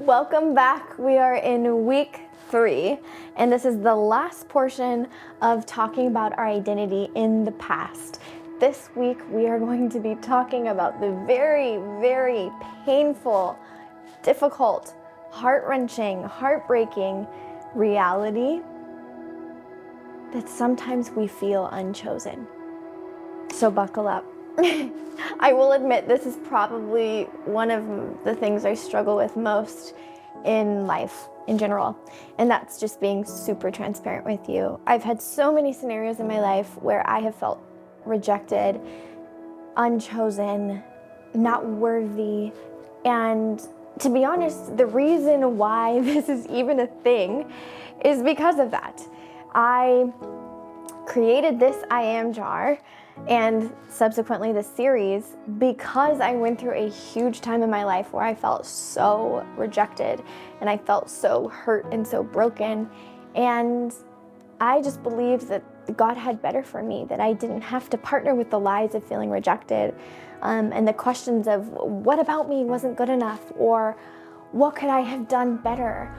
Welcome back. We are in week 3, and this is the last portion of talking about our identity in the past. This week, we are going to be talking about the very, very painful, difficult, heart-wrenching, heartbreaking reality that sometimes we feel unchosen. So buckle up. I will admit this is probably one of the things I struggle with most in life in general, and that's just being super transparent with you. I've had so many scenarios in my life where I have felt rejected, unchosen, not worthy, and to be honest, the reason why this is even a thing is because of that. I created this I Am jar and subsequently the series because I went through a huge time in my life where I felt so rejected and I felt so hurt and so broken, and I just believed that God had better for me, that I didn't have to partner with the lies of feeling rejected and the questions of what about me wasn't good enough, or what could I have done better,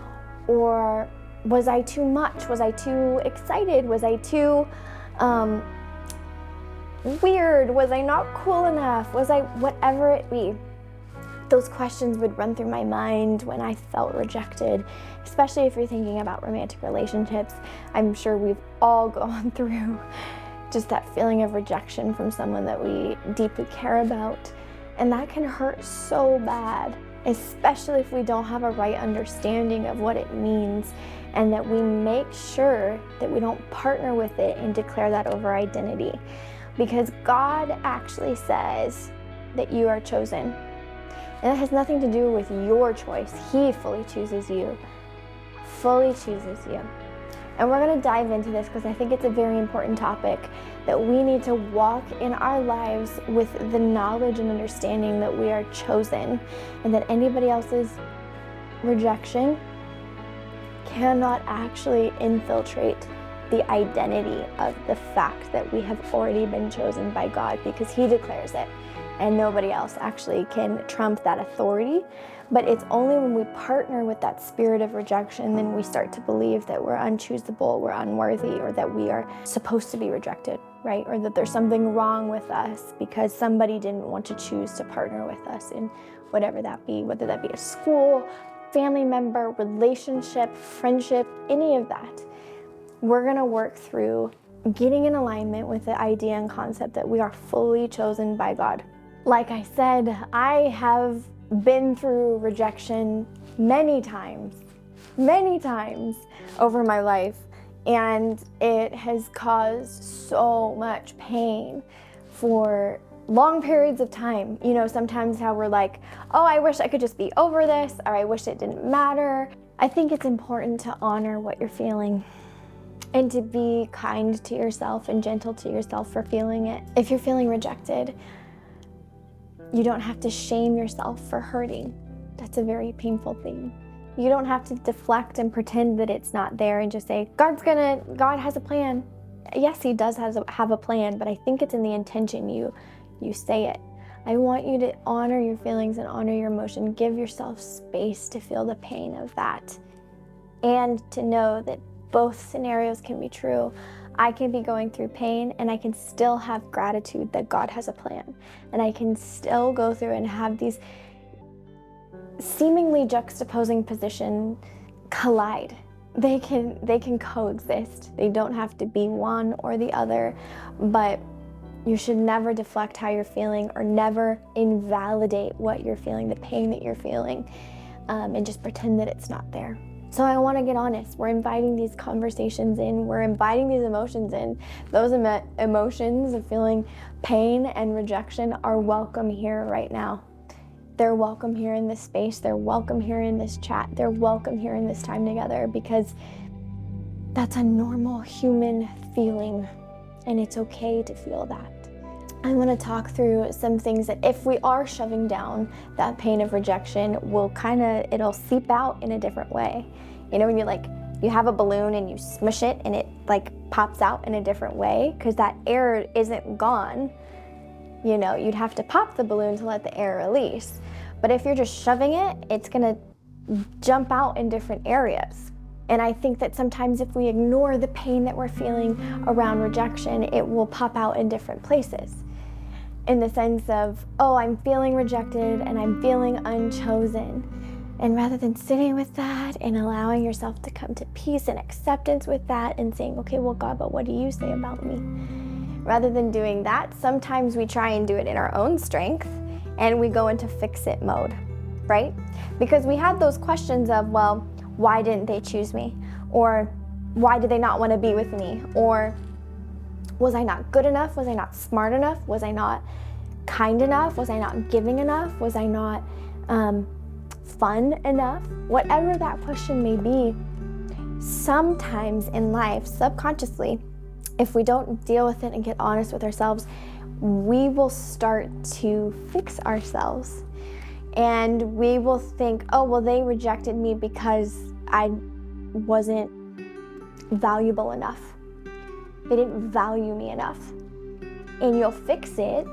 or was I too much, was I too excited, was I too weird, was I not cool enough, was I whatever it be. Those questions would run through my mind when I felt rejected, especially if you're thinking about romantic relationships. I'm sure we've all gone through just that feeling of rejection from someone that we deeply care about, and that can hurt so bad, especially if we don't have a right understanding of what it means, and that we make sure that we don't partner with it and declare that over identity. Because God actually says that you are chosen. And it has nothing to do with your choice. He fully chooses you. Fully chooses you. And we're going to dive into this because I think it's a very important topic, that we need to walk in our lives with the knowledge and understanding that we are chosen, and that anybody else's rejection cannot actually infiltrate the identity of the fact that we have already been chosen by God, because He declares it and nobody else actually can trump that authority. But it's only when we partner with that spirit of rejection then we start to believe that we're unchoosable, we're unworthy, or that we are supposed to be rejected, right? Or that there's something wrong with us because somebody didn't want to choose to partner with us in whatever that be, whether that be a school, family member, relationship, friendship, any of that. We're going to work through getting in alignment with the idea and concept that we are fully chosen by God. Like I said, I have been through rejection many times over my life, and it has caused so much pain for long periods of time. You know, sometimes how we're like, oh, I wish I could just be over this, or I wish it didn't matter. I think it's important to honor what you're feeling and to be kind to yourself and gentle to yourself for feeling it. If you're feeling rejected, you don't have to shame yourself for hurting. That's a very painful thing. You don't have to deflect and pretend that it's not there and just say, God has a plan. Yes, He does have a plan, but I think it's in the intention you say it. I want you to honor your feelings and honor your emotion. Give yourself space to feel the pain of that, and to know that both scenarios can be true. I can be going through pain and I can still have gratitude that God has a plan. And I can still go through and have these seemingly juxtaposing positions collide. They can coexist. They don't have to be one or the other, but you should never deflect how you're feeling or never invalidate what you're feeling, the pain that you're feeling, and just pretend that it's not there. So I want to get honest. We're inviting these conversations in. We're inviting these emotions in. Those emotions of feeling pain and rejection are welcome here right now. They're welcome here in this space. They're welcome here in this chat. They're welcome here in this time together, because that's a normal human feeling, and it's okay to feel that. I want to talk through some things that if we are shoving down that pain of rejection, it'll seep out in a different way. You know, when you have a balloon and you smush it and it pops out in a different way because that air isn't gone. You know, you'd have to pop the balloon to let the air release. But if you're just shoving it, it's gonna jump out in different areas. And I think that sometimes if we ignore the pain that we're feeling around rejection, it will pop out in different places. In the sense of, oh, I'm feeling rejected and I'm feeling unchosen. And rather than sitting with that and allowing yourself to come to peace and acceptance with that and saying, okay, well, God, but what do you say about me? Rather than doing that, sometimes we try and do it in our own strength and we go into fix-it mode, right? Because we had those questions of, well, why didn't they choose me? Or why did they not want to be with me? Or was I not good enough? Was I not smart enough? Was I not kind enough? Was I not giving enough? Was I not fun enough? Whatever that question may be, sometimes in life, subconsciously, if we don't deal with it and get honest with ourselves, we will start to fix ourselves. And we will think, oh, well, they rejected me because I wasn't valuable enough. They didn't value me enough. And you'll fix it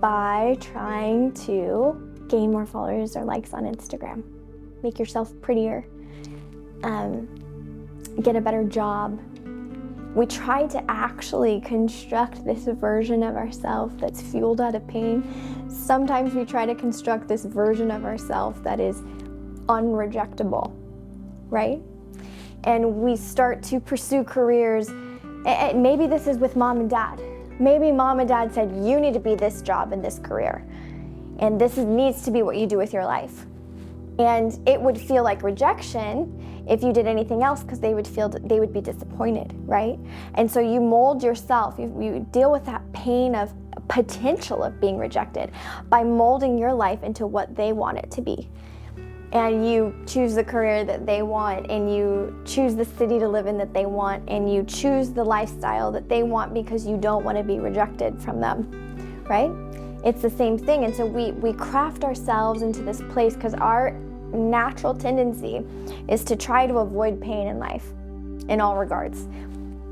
by trying to gain more followers or likes on Instagram, make yourself prettier, get a better job. We try to actually construct this version of ourselves that's fueled out of pain. Sometimes we try to construct this version of ourselves that is unrejectable, right? And we start to pursue careers. And maybe this is with mom and dad. Maybe mom and dad said, you need to be this job and this career. And this needs to be what you do with your life. And it would feel like rejection if you did anything else, because they would be disappointed, right? And so you mold yourself, you deal with that pain of potential of being rejected by molding your life into what they want it to be. And you choose the career that they want, and you choose the city to live in that they want, and you choose the lifestyle that they want because you don't want to be rejected from them, right? It's the same thing. And so we craft ourselves into this place because our natural tendency is to try to avoid pain in life in all regards.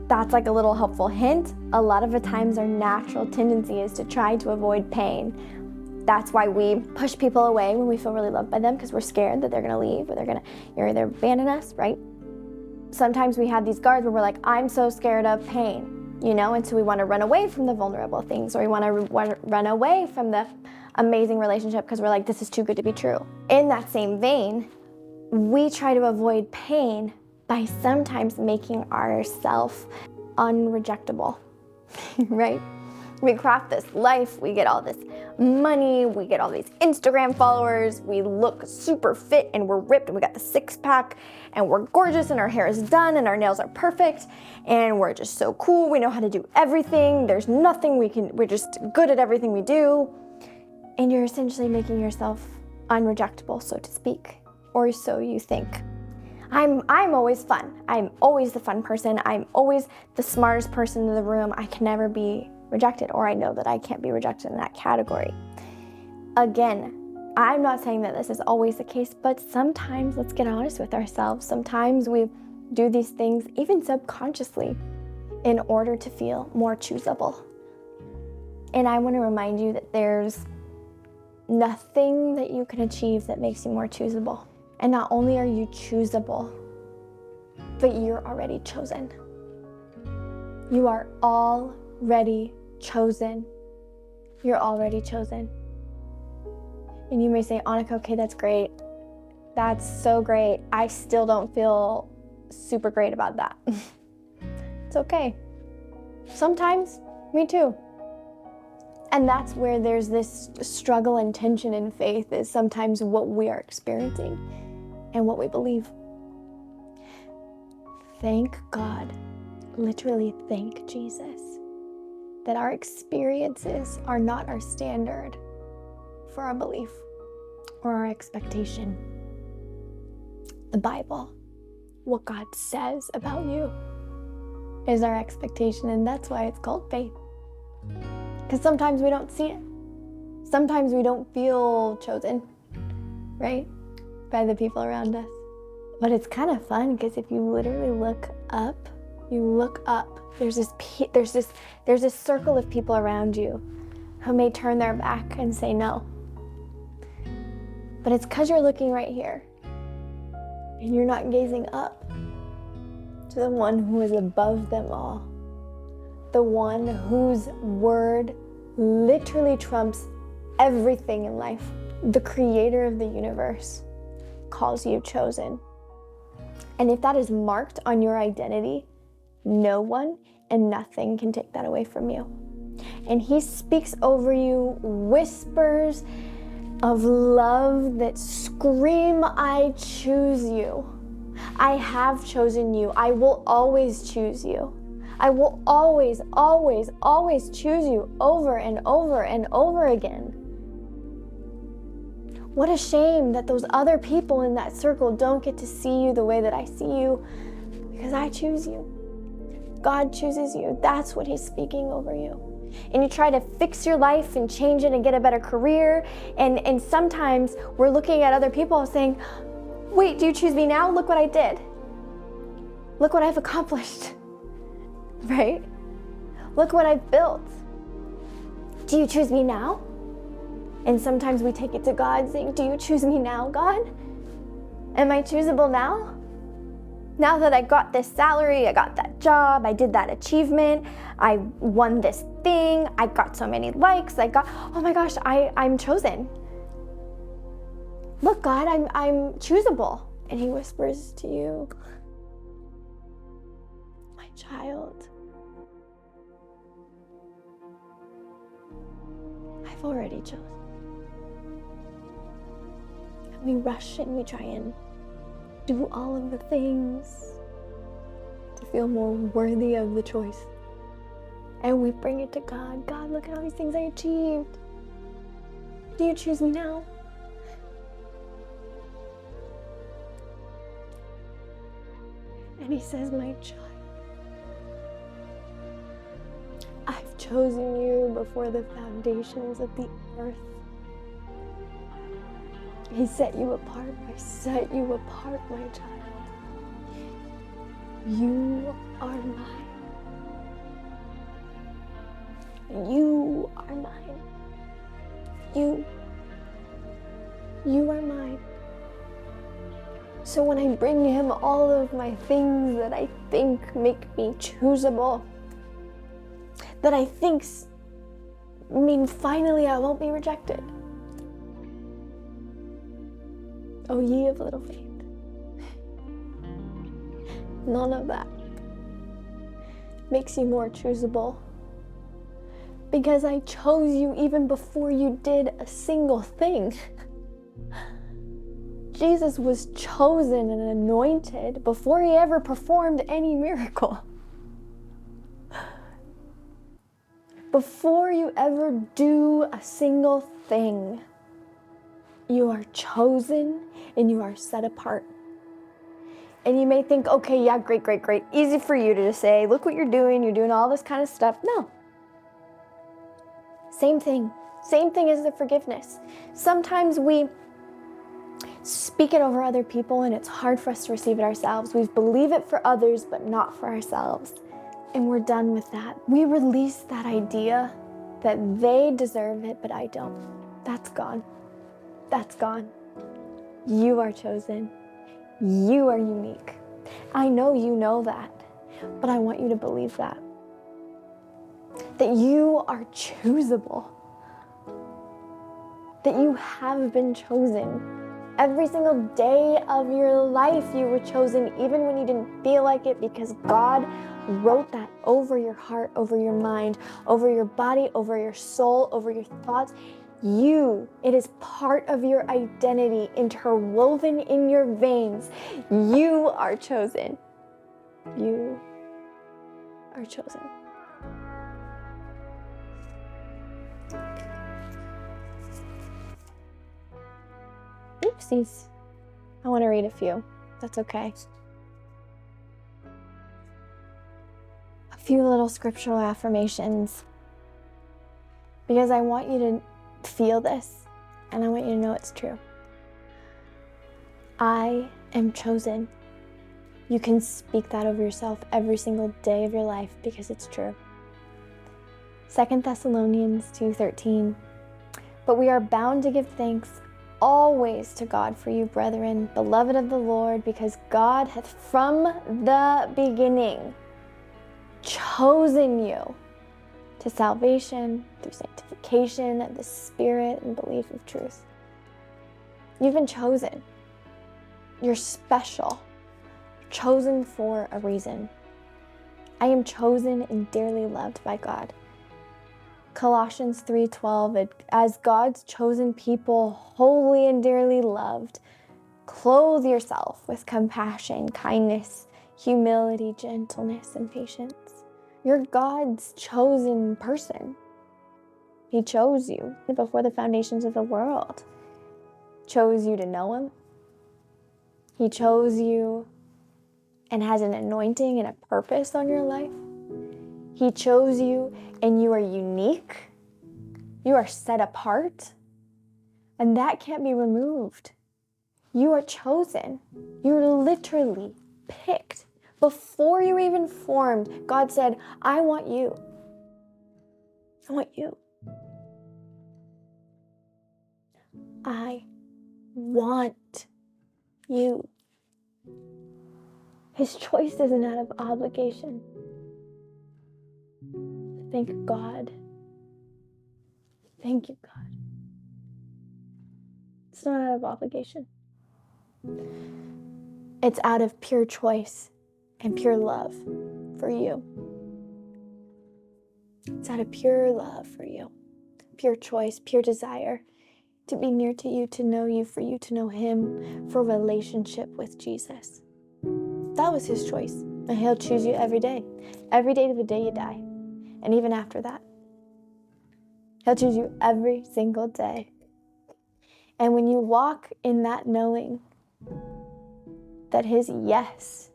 That's like a little helpful hint. A lot of the times our natural tendency is to try to avoid pain. That's why we push people away when we feel really loved by them, because we're scared that they're going to leave or they're abandon us, right? Sometimes we have these guards where we're like, I'm so scared of pain, and so we want to run away from the vulnerable things, or we want to run away from the amazing relationship because we're like, this is too good to be true. In that same vein, we try to avoid pain by sometimes making ourselves unrejectable, right? We craft this life, we get all this money, we get all these Instagram followers, we look super fit and we're ripped and we got the six pack and we're gorgeous and our hair is done and our nails are perfect and we're just so cool. We know how to do everything. There's nothing we're just good at everything we do. And you're essentially making yourself unrejectable, so to speak, or so you think. I'm always fun. I'm always the fun person. I'm always the smartest person in the room. I can never be rejected, or I know that I can't be rejected in that category. Again, I'm not saying that this is always the case, but sometimes, let's get honest with ourselves, sometimes we do these things, even subconsciously, in order to feel more choosable. And I want to remind you that there's nothing that you can achieve that makes you more choosable. And not only are you choosable, but you're already chosen. You are already chosen. You're already chosen. And you may say, Annika, okay, that's great. That's so great. I still don't feel super great about that. It's okay. Sometimes, me too. And that's where there's this struggle and tension in faith, is sometimes what we are experiencing and what we believe. Thank God, literally thank Jesus, that our experiences are not our standard for our belief or our expectation. The Bible, what God says about you, is our expectation, and that's why it's called faith. Because sometimes we don't see it. Sometimes we don't feel chosen, right, by the people around us. But it's kind of fun, because if you literally look up, there's this circle of people around you who may turn their back and say no. But it's because you're looking right here. and you're not gazing up to the one who is above them all, the one whose word literally trumps everything in life, the creator of the universe, calls you chosen. And if that is marked on your identity, no one and nothing can take that away from you. And he speaks over you whispers of love that scream, I choose you. I have chosen you. I will always choose you. I will always, always, always choose you over and over and over again. What a shame that those other people in that circle don't get to see you the way that I see you, because I choose you. God chooses you. That's what he's speaking over you. And you try to fix your life and change it and get a better career. And sometimes we're looking at other people saying, wait, do you choose me now? Look what I did. Look what I've accomplished, right? Look what I've built. Do you choose me now? And sometimes we take it to God saying, do you choose me now, God? Am I choosable now? Now that I got this salary, I got that job, I did that achievement, I won this thing, I got so many likes, oh my gosh, I'm chosen. Look, God, I'm choosable. And he whispers to you, my child, I've already chosen. And we rush and we try and do all of the things to feel more worthy of the choice. And we bring it to God. God, look at all these things I achieved. Do you choose me now? And he says, my child, I've chosen you before the foundations of the earth. He set you apart. I set you apart, my child. You are mine. You are mine. You are mine. So when I bring him all of my things that I think make me choosable, that I think mean finally I won't be rejected. Oh, ye of little faith. None of that makes you more choosable, because I chose you even before you did a single thing. Jesus was chosen and anointed before he ever performed any miracle. Before you ever do a single thing, you are chosen and you are set apart. And you may think, okay, yeah, great. Easy for you to just say, look what you're doing all this kind of stuff. No. Same thing as the forgiveness. Sometimes we speak it over other people and it's hard for us to receive it ourselves. We believe it for others, but not for ourselves. And we're done with that. We release that idea that they deserve it, but I don't. That's gone. That's gone. You are chosen. You are unique. I know you know that, but I want you to believe that. That you are choosable. That you have been chosen. Every single day of your life you were chosen, even when you didn't feel like it, because God wrote that over your heart, over your mind, over your body, over your soul, over your thoughts. It is part of your identity, interwoven in your veins. You are chosen. You are chosen. Oopsies. I want to read a few. That's okay. A few little scriptural affirmations, because I want you to feel this and I want you to know it's true. I am chosen. You can speak that over yourself every single day of your life because it's true. 2 Thessalonians 2:13. But we are bound to give thanks always to God for you, brethren, beloved of the Lord, because God hath from the beginning chosen you to salvation through sanctification of the Spirit and belief of truth. You've been chosen. You're special. You're chosen for a reason. I am chosen and dearly loved by God. Colossians 3:12, as God's chosen people, holy and dearly loved, clothe yourself with compassion, kindness, humility, gentleness, and patience. You're God's chosen person. He chose you before the foundations of the world. Chose you to know him. He chose you and has an anointing and a purpose on your life. He chose you and you are unique. You are set apart. And that can't be removed. You are chosen. You're literally picked. Before you were even formed, God said, I want you. I want you. I want you. His choice isn't out of obligation. Thank God. Thank you, God. It's not out of obligation. It's out of pure choice and pure love for you. It's out of pure love for you. Pure choice, pure desire to be near to you, to know you, for you to know him, for relationship with Jesus. That was his choice. And he'll choose you every day to the day you die. And even after that. He'll choose you every single day. And when you walk in that knowing that his yes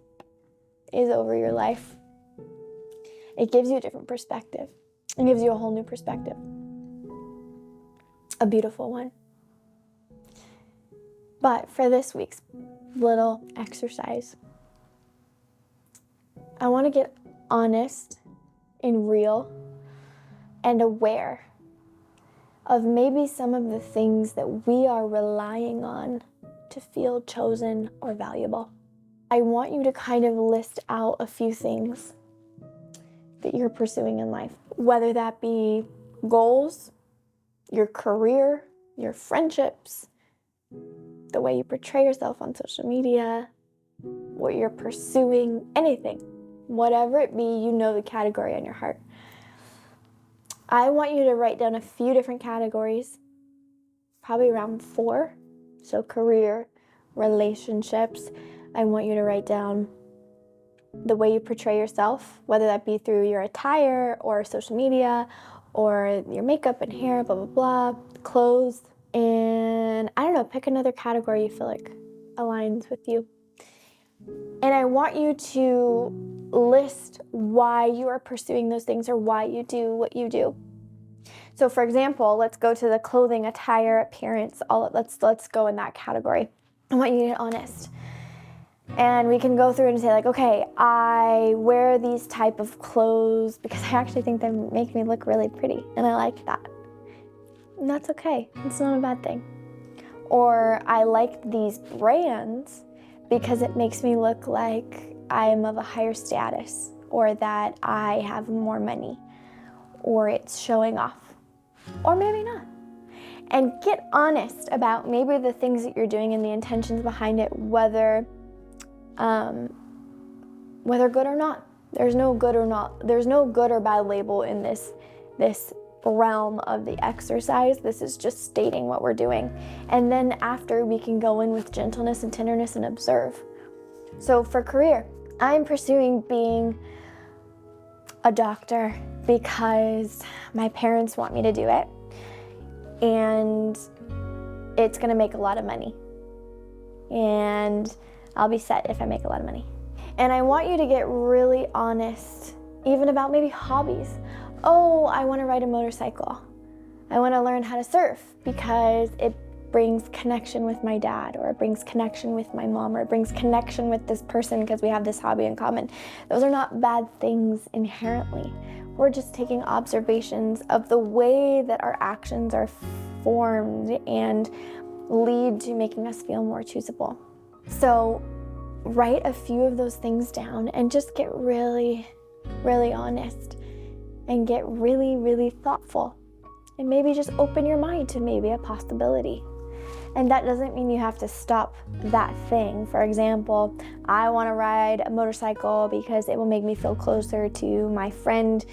is over your life, it gives you a different perspective. It gives you a whole new perspective. A beautiful one. But for this week's little exercise, I want to get honest and real and aware of maybe some of the things that we are relying on to feel chosen or valuable. I want you to kind of list out a few things that you're pursuing in life, whether that be goals, your career, your friendships, the way you portray yourself on social media, what you're pursuing, anything, whatever it be, you know the category on your heart. I want you to write down a few different categories, probably around 4. So career, relationships. I want you to write down the way you portray yourself, whether that be through your attire or social media or your makeup and hair, blah, blah, blah, clothes. And I don't know, pick another category you feel like aligns with you. And I want you to list why you are pursuing those things or why you do what you do. So for example, let's go to the clothing, attire, appearance, let's go in that category. I want you to get honest. And we can go through and say like, okay, I wear these type of clothes because I actually think they make me look really pretty and I like that. And that's okay. It's not a bad thing. Or I like these brands because it makes me look like I'm of a higher status or that I have more money or it's showing off or maybe not. And get honest about maybe the things that you're doing and the intentions behind it, whether good or not. There's no good or bad label in this realm of the exercise. This is just stating what we're doing. And then after, we can go in with gentleness and tenderness and observe. So for career, I'm pursuing being a doctor because my parents want me to do it. And it's going to make a lot of money. And I'll be set if I make a lot of money. And I want you to get really honest, even about maybe hobbies. Oh, I want to ride a motorcycle. I want to learn how to surf because it brings connection with my dad, or it brings connection with my mom, or it brings connection with this person because we have this hobby in common. Those are not bad things inherently. We're just taking observations of the way that our actions are formed and lead to making us feel more choosable. So write a few of those things down and just get really, really honest and get really, really thoughtful. And maybe just open your mind to maybe a possibility. And that doesn't mean you have to stop that thing. For example, I want to ride a motorcycle because it will make me feel closer to my friend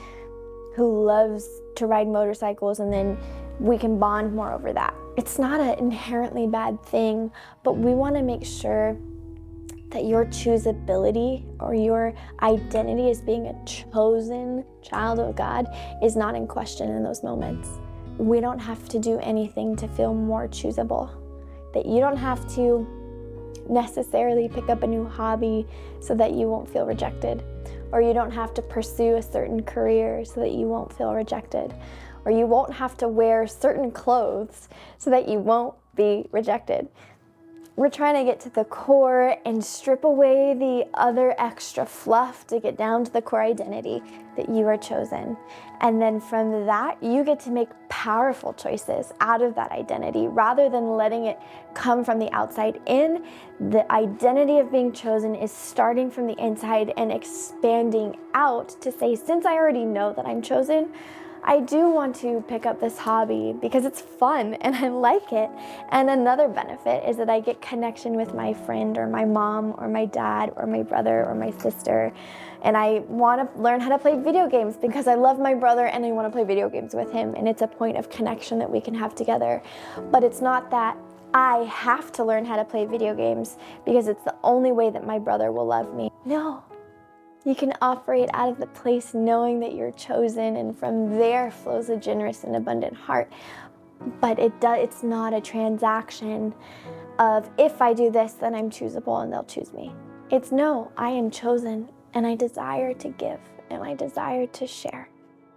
who loves to ride motorcycles, and then we can bond more over that. It's not an inherently bad thing, but we want to make sure that your choosability or your identity as being a chosen child of God is not in question in those moments. We don't have to do anything to feel more choosable. That you don't have to necessarily pick up a new hobby so that you won't feel rejected. Or you don't have to pursue a certain career so that you won't feel rejected. Or you won't have to wear certain clothes so that you won't be rejected. We're trying to get to the core and strip away the other extra fluff to get down to the core identity that you are chosen. And then from that, you get to make powerful choices out of that identity rather than letting it come from the outside in. The identity of being chosen is starting from the inside and expanding out to say, since I already know that I'm chosen, I do want to pick up this hobby because it's fun and I like it. And another benefit is that I get connection with my friend or my mom or my dad or my brother or my sister. And I want to learn how to play video games because I love my brother and I want to play video games with him. And it's a point of connection that we can have together. But it's not that I have to learn how to play video games because it's the only way that my brother will love me. No. You can operate out of the place knowing that you're chosen, and from there flows a generous and abundant heart. But it's not a transaction of if I do this, then I'm choosable and they'll choose me. It's no, I am chosen and I desire to give and I desire to share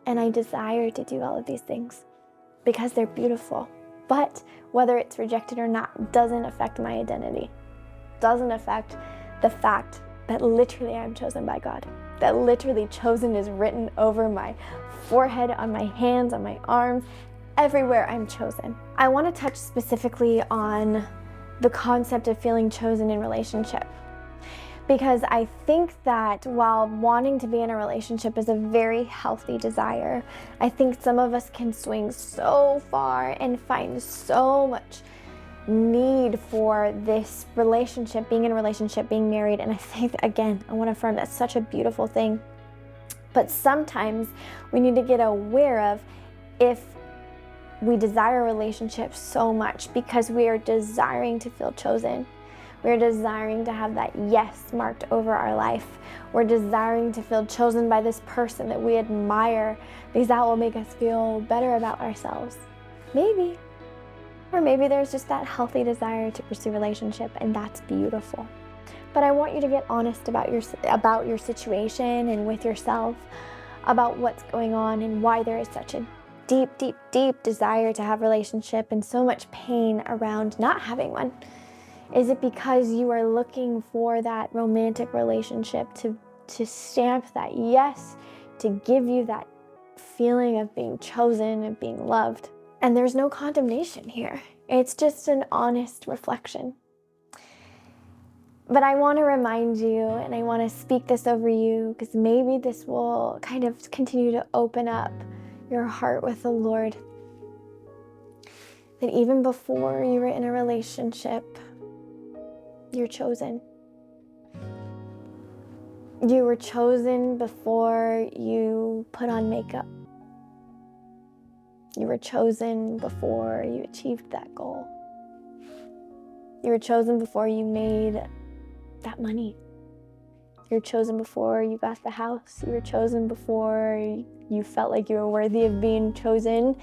and I desire to do all of these things because they're beautiful. But whether it's rejected or not doesn't affect my identity, doesn't affect the fact that literally I'm chosen by God, that literally chosen is written over my forehead, on my hands, on my arms, everywhere I'm chosen. I want to touch specifically on the concept of feeling chosen in relationship, because I think that while wanting to be in a relationship is a very healthy desire, I think some of us can swing so far and find so much need for this relationship, being in a relationship, being married. And I think, again, I want to affirm that's such a beautiful thing. But sometimes we need to get aware of if we desire a relationship so much because we are desiring to feel chosen. We're desiring to have that yes marked over our life. We're desiring to feel chosen by this person that we admire because that will make us feel better about ourselves. Maybe. Or maybe there's just that healthy desire to pursue a relationship, and that's beautiful. But I want you to get honest about your situation and with yourself about what's going on and why there is such a deep, deep, deep desire to have a relationship and so much pain around not having one. Is it because you are looking for that romantic relationship to stamp that yes, to give you that feeling of being chosen and being loved? And there's no condemnation here. It's just an honest reflection. But I want to remind you, and I want to speak this over you, because maybe this will kind of continue to open up your heart with the Lord. That even before you were in a relationship, you're chosen. You were chosen before you put on makeup. You were chosen before you achieved that goal. You were chosen before you made that money. You were chosen before you got the house. You were chosen before you felt like you were worthy of being chosen.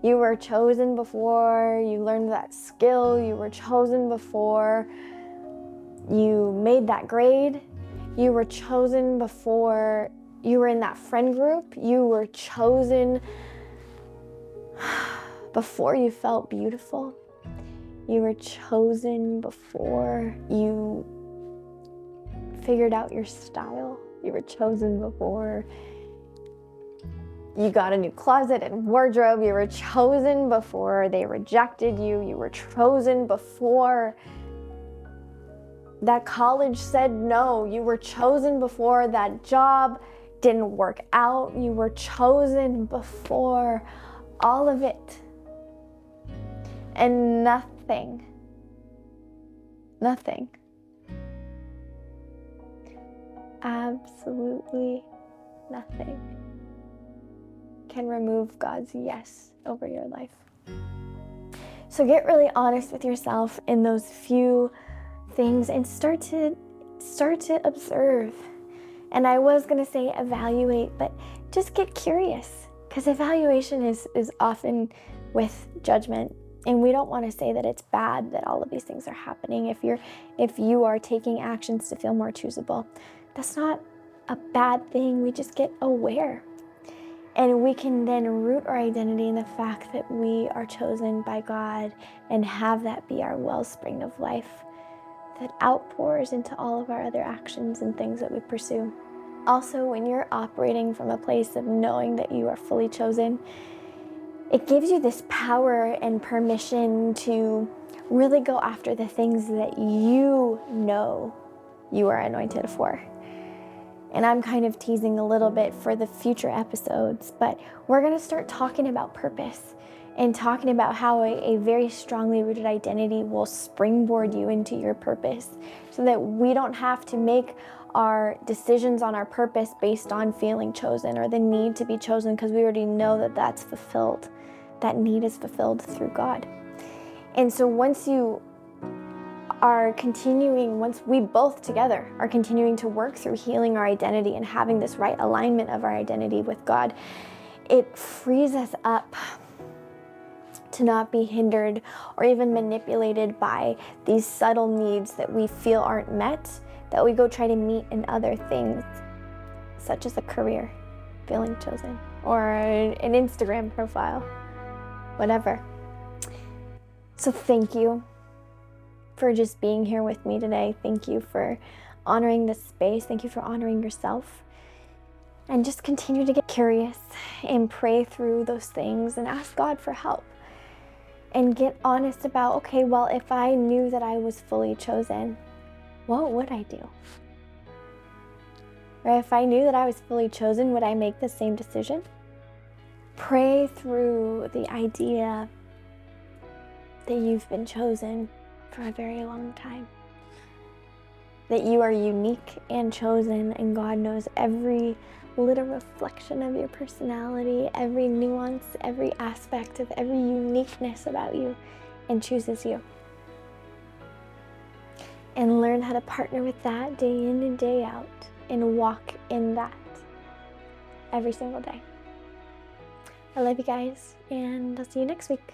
You were chosen before you learned that skill. You were chosen before you made that grade. You were chosen before you were in that friend group. You were chosen before you felt beautiful. You were chosen before you figured out your style. You were chosen before You got a new closet and wardrobe. You were chosen before they rejected you. You were chosen before that college said no. You were chosen before that job didn't work out. You were chosen before all of it. And nothing, absolutely nothing can remove God's yes over your life. So get really honest with yourself in those few things and start to observe. And I was going to say evaluate, but just get curious, because evaluation is often with judgment. And we don't want to say that it's bad that all of these things are happening. If you are taking actions to feel more choosable, that's not a bad thing. We just get aware. And we can then root our identity in the fact that we are chosen by God and have that be our wellspring of life that outpours into all of our other actions and things that we pursue. Also, when you're operating from a place of knowing that you are fully chosen, it gives you this power and permission to really go after the things that you know you are anointed for. And I'm kind of teasing a little bit for the future episodes, but we're going to start talking about purpose and talking about how a very strongly rooted identity will springboard you into your purpose, so that we don't have to make our decisions on our purpose based on feeling chosen or the need to be chosen, because we already know that that's fulfilled. That need is fulfilled through God. And so once we both together are continuing to work through healing our identity and having this right alignment of our identity with God, it frees us up to not be hindered or even manipulated by these subtle needs that we feel aren't met, that we go try to meet in other things, such as a career, feeling chosen, or an Instagram profile, whatever. So thank you for just being here with me today. Thank you for honoring this space. Thank you for honoring yourself. And just continue to get curious and pray through those things and ask God for help. And get honest about, okay, well, if I knew that I was fully chosen, what would I do? Or if I knew that I was fully chosen, would I make the same decision? Pray through the idea that you've been chosen for a very long time. That you are unique and chosen, and God knows every little reflection of your personality, every nuance, every aspect of every uniqueness about you, and chooses you. And learn how to partner with that day in and day out and walk in that every single day. I love you guys, and I'll see you next week.